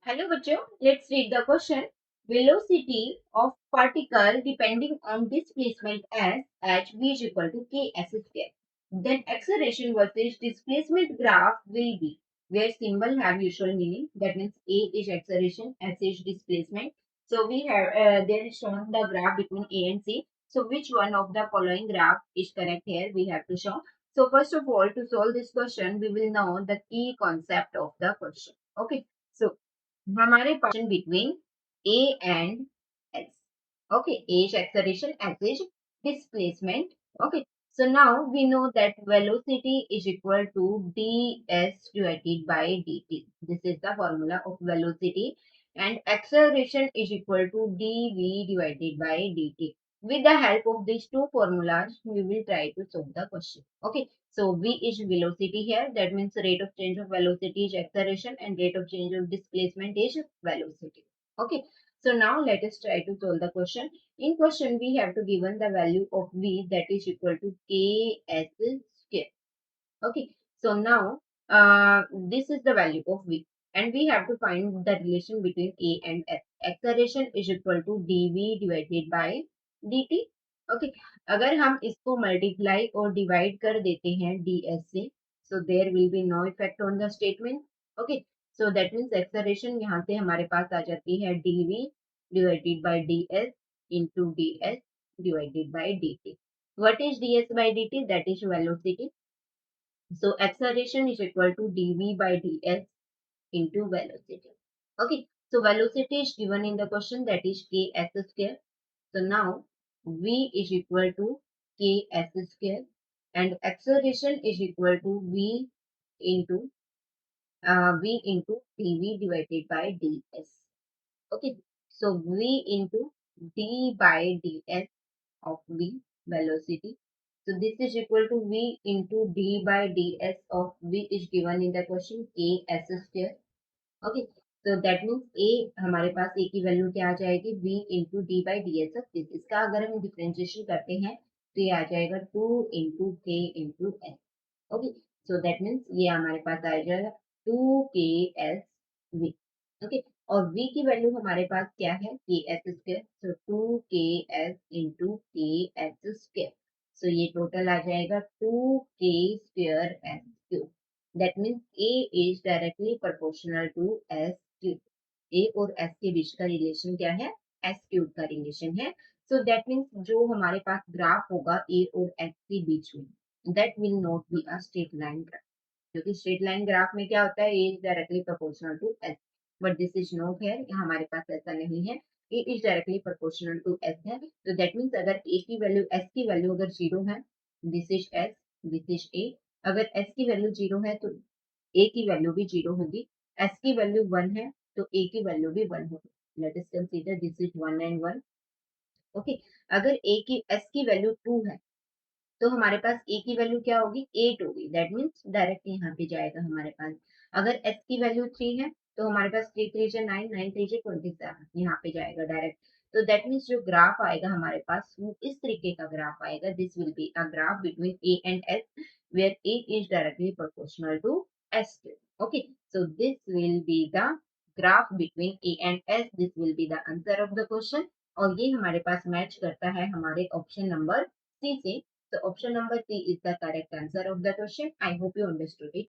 Hello बच्चों, let's read the question. Velocity of particle depending on displacement s at v is equal to ks square. Then acceleration versus displacement graph will be where symbol have usual meaning. That means a is acceleration, s is displacement. So we have there is shown the graph between a and c. So which one of the following graph is correct here? We have to show. So first of all, to solve this question, we will know the key concept of the question. Okay. So हमारे पास between A and S. Okay, A is acceleration, S is displacement. Okay, so now we know that velocity is equal to ds divided by dt. This is the formula of velocity, and acceleration is equal to dv divided by dt. With the help of these two formulas, we will try to solve the question. Okay, so v is velocity here. That means rate of change of velocity is acceleration and rate of change of displacement is velocity. Okay, so now let us try to solve the question. In question, we have to given the value of v that is equal to ks square. Okay, so now this is the value of v and we have to find the relation between a and s. Acceleration is equal to dv divided by dt. Okay, अगर हम इसको multiply और divide कर देते हैं ds से, so there will be no effect on the statement. Okay, so that means acceleration यहाँ से हमारे पास आ जाती है dv divided by ds into ds divided by dt. What is ds by dt? That is velocity. So acceleration is equal to dv by ds into velocity. Okay, so velocity is given in the question, that is ks square. So now v is equal to ks square and acceleration is equal to into v into dv divided by ds. Okay, so v into d by ds of v, velocity. So this is equal to v into d by ds of v is given in the question ks square. Okay, so that means a हमारे पास a की value क्या आ जाएगी v into d by ds of this. इसका अगर हम differentiation करते हैं तो ये आ जाएगा 2 into k into s. Okay, so that means ये हमारे पास आ जाएगा 2ks v. ओके, और v की वैल्यू हमारे पास क्या है ks square. So 2ks into ks square. So ये टोटल आ जाएगा 2k square s cube. That means a is directly proportional to s cube. a और s के बीच का रिलेशन क्या है? s क्यूब का रिलेशन है. सो दैट मीन्स जो हमारे पास ग्राफ होगा a और s के बीच में, that will not be a straight line graph. क्योंकि स्ट्रेट लाइन ग्राफ में क्या होता है, A is directly proportional to S, but this is not here. हमारे पास ऐसा नहीं है. A is directly proportional to S है, तो दैट मीन्स अगर ए की वैल्यू एस की वैल्यू अगर जीरो है, this is S, this is A. अगर एस की वैल्यू जीरो है तो ए की वैल्यू भी जीरो होगी. एस की वैल्यू वन है तो ए की वैल्यू भी वन होगी. Let us consider this is one and one. Okay, अगर ए की एस की वैल्यू टू है तो हमारे पास ए की वैल्यू क्या होगी? 8 होगी. दैट मीन्स डायरेक्ट यहाँ पे जाएगा हमारे पास. अगर एस की वैल्यू 3 है तो हमारे पास 3 3 से 9, 9 3 से 27 यहाँ पे जाएगा डायरेक्ट. तो दैट मीन्स जो ग्राफ आएगा हमारे पास वो इस तरीके का ग्राफ आएगा. This will be a graph between A and S where A is directly proportional to S. Okay, so this will be the graph between A and S. This will be the answer of the question. और ये हमारे पास match करता है हमारे option number C से. So option number C is the correct answer of the question. I hope you understood it.